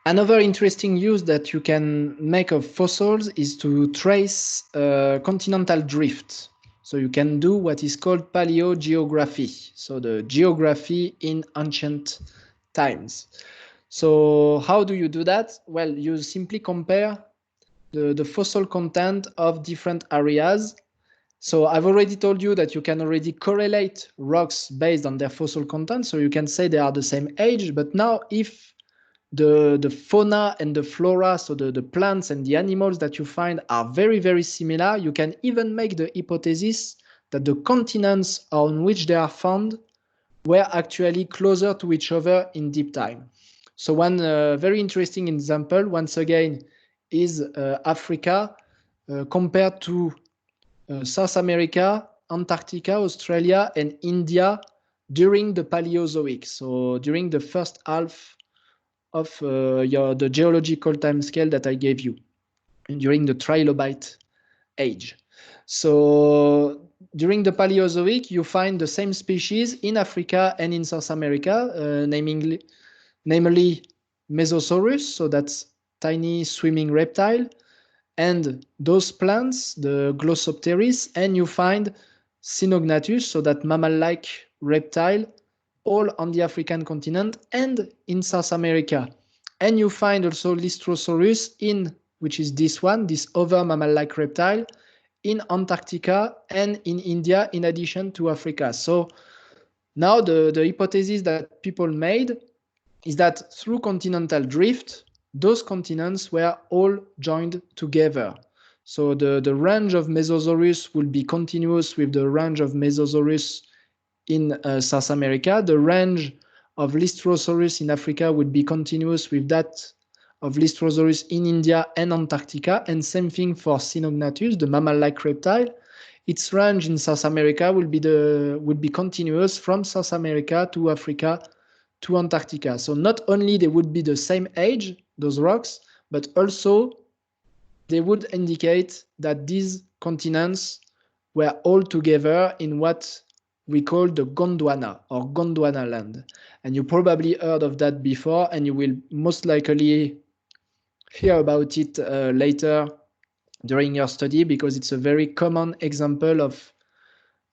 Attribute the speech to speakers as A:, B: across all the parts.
A: Another interesting use that you can make of fossils is to trace continental drift. So you can do what is called paleogeography, so the geography in ancient times. So how do you do that? Well, you simply compare the fossil content of different areas. So I've already told you that you can already correlate rocks based on their fossil content. So you can say they are the same age, but now if the fauna and the flora, so the plants and the animals that you find are very, very similar, you can even make the hypothesis that the continents on which they are found were actually closer to each other in deep time. So one very interesting example, once again, is Africa compared to South America, Antarctica, Australia, and India during the Paleozoic. So during the first half of the geological timescale that I gave you during the trilobite age. So during the Paleozoic, you find the same species in Africa and in South America, namely Mesosaurus, so that's tiny swimming reptile, and those plants, the Glossopteris, and you find Cynognathus, so that mammal-like reptile, all on the African continent and in South America. And you find also Lystrosaurus in, which is this one, this other mammal-like reptile, in Antarctica and in India, in addition to Africa. So now the hypothesis that people made is that through continental drift, those continents were all joined together. So the range of Mesosaurus will be continuous with the range of Mesosaurus in South America. The range of Lystrosaurus in Africa would be continuous with that of Lystrosaurus in India and Antarctica. And same thing for Cynognathus, the mammal-like reptile. Its range in South America will be continuous from South America to Africa to Antarctica. So not only they would be the same age, those rocks, but also they would indicate that these continents were all together in what we call the Gondwana or Gondwana land. And you probably heard of that before, and you will most likely hear about it later during your study, because it's a very common example of,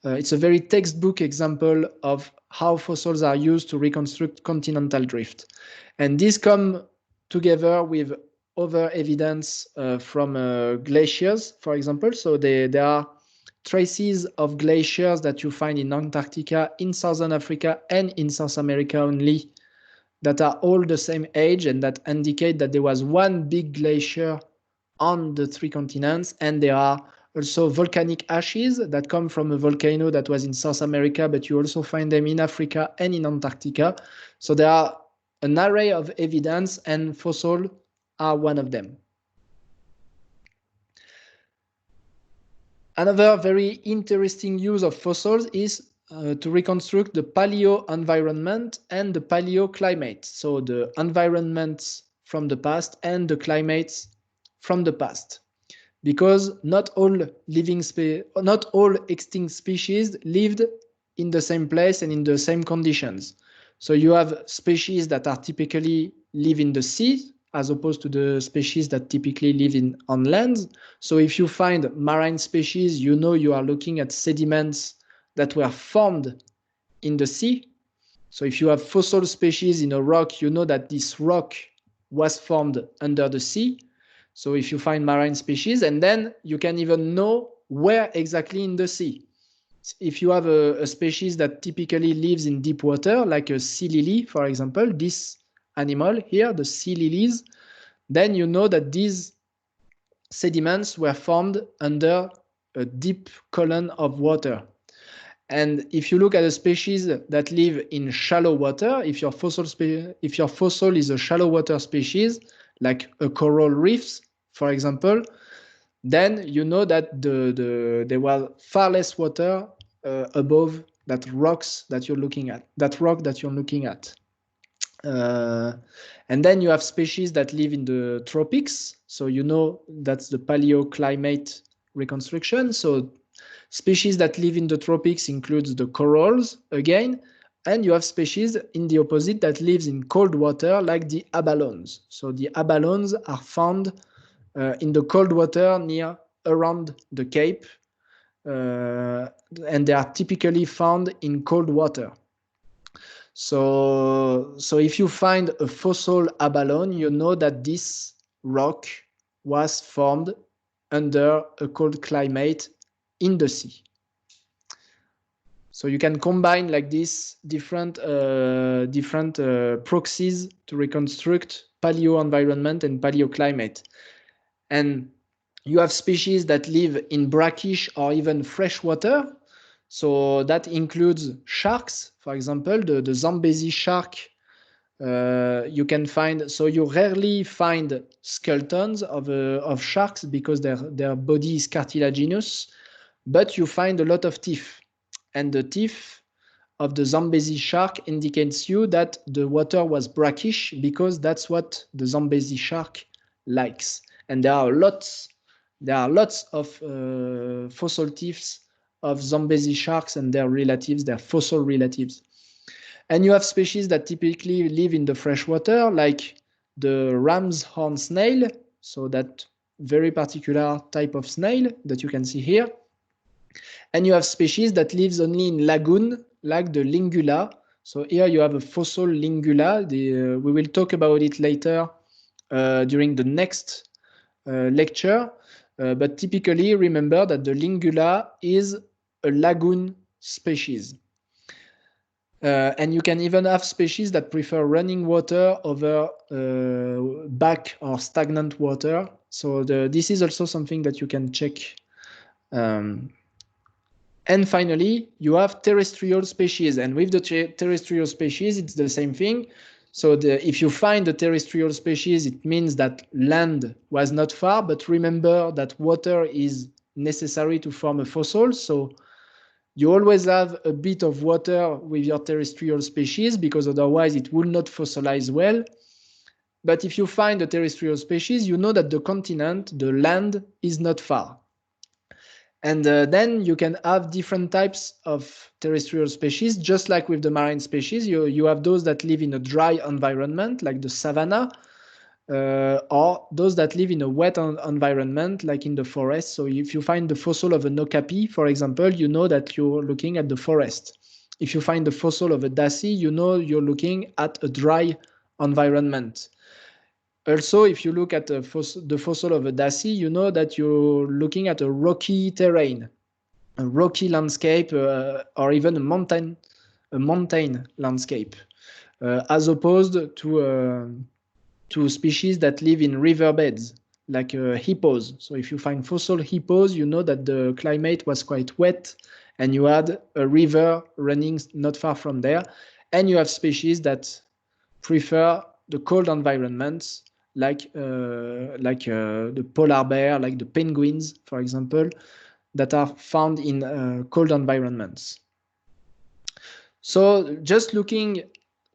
A: it's a very textbook example of how fossils are used to reconstruct continental drift. And these come together with other evidence from glaciers, for example. So there are traces of glaciers that you find in Antarctica, in Southern Africa, and in South America only, that are all the same age and that indicate that there was one big glacier on the three continents. And there are also volcanic ashes that come from a volcano that was in South America, but you also find them in Africa and in Antarctica. So there are an array of evidence, and fossils are one of them. Another very interesting use of fossils is to reconstruct the paleo environment and the paleoclimate. So the environments from the past and the climates from the past. Because not all extinct species lived in the same place and in the same conditions. So you have species that are typically live in the sea, as opposed to the species that typically live on land. So if you find marine species, you know you are looking at sediments that were formed in the sea. So if you have fossil species in a rock, you know that this rock was formed under the sea. So if you find marine species, and then you can even know where exactly in the sea. If you have a species that typically lives in deep water, like a sea lily, for example, this animal here, the sea lilies, then you know that these sediments were formed under a deep column of water. And if you look at a species that live in shallow water, if your fossil is a shallow water species, like a coral reefs, for example, then you know that there was far less water above that rock that you're looking at. And then you have species that live in the tropics. So you know that's the paleoclimate reconstruction. So species that live in the tropics includes the corals again, And you have species in the opposite that lives in cold water, like the abalones. So the abalones are found in the cold water around the Cape, and they are typically found in cold water. So if you find a fossil abalone, you know that this rock was formed under a cold climate in the sea. So you can combine like this different proxies to reconstruct paleo environment and paleoclimate. And you have species that live in brackish or even fresh water. So that includes sharks, for example, the Zambezi shark. You can find, so you rarely find skeletons of sharks because their body is cartilaginous, but you find a lot of teeth. And the teeth of the Zambezi shark indicates you that the water was brackish because that's what the Zambezi shark likes. And there are lots of fossil teeth of Zambezi sharks and their relatives, their fossil relatives. And you have species that typically live in the freshwater, like the ram's horn snail, so that very particular type of snail that you can see here. And you have species that lives only in lagoon, like the lingula. So here you have a fossil lingula. We will talk about it later during the next lecture. But typically remember that the lingula is a lagoon species. And you can even have species that prefer running water over back or stagnant water. So this is also something that you can check. And finally, you have terrestrial species. And with the terrestrial species, it's the same thing. So if you find a terrestrial species, it means that land was not far. But remember that water is necessary to form a fossil. So you always have a bit of water with your terrestrial species because otherwise it will not fossilize well. But if you find a terrestrial species, you know that the continent, the land, is not far. And then you can have different types of terrestrial species, just like with the marine species. You have those that live in a dry environment, like the savanna, or those that live in a wet environment, like in the forest. So if you find the fossil of an okapi, for example, you know that you're looking at the forest. If you find the fossil of a dassy, you know you're looking at a dry environment. Also, if you look at the fossil of a dassy, you know that you're looking at a rocky terrain, a rocky landscape, or even a mountain landscape, as opposed to species that live in riverbeds, like hippos. So if you find fossil hippos, you know that the climate was quite wet, and you had a river running not far from there. And you have species that prefer the cold environments, like the polar bear, like the penguins, for example, that are found in cold environments. So just looking,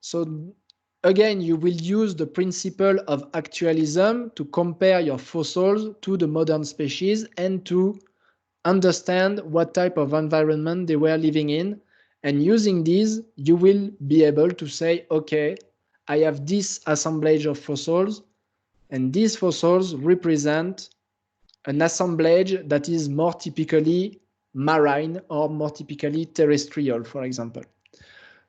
A: so again, you will use the principle of actualism to compare your fossils to the modern species and to understand what type of environment they were living in. And using these, you will be able to say, okay, I have this assemblage of fossils, and these fossils represent an assemblage that is more typically marine or more typically terrestrial, for example.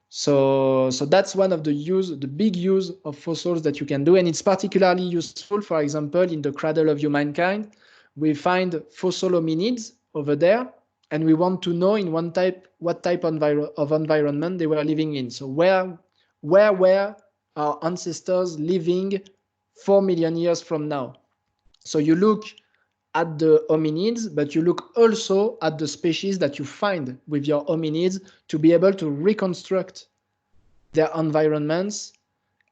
A: So that's one of the big use of fossils that you can do, and it's particularly useful, for example, in the cradle of humankind. We find fossil hominids over there, and we want to know in what type of environment they were living in. So where were our ancestors living 4 million years from now? So you look at the hominids, but you look also at the species that you find with your hominids to be able to reconstruct their environments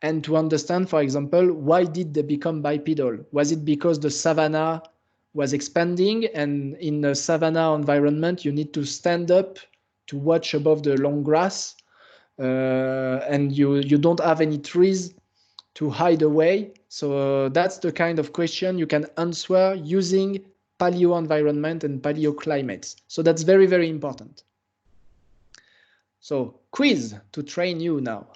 A: and to understand, for example, why did they become bipedal? Was it because the savanna was expanding, and in a savanna environment, you need to stand up to watch above the long grass, and you don't have any trees to hide away? So that's the kind of question you can answer using paleo environment and paleoclimates. So that's very, very important. So quiz to train you now.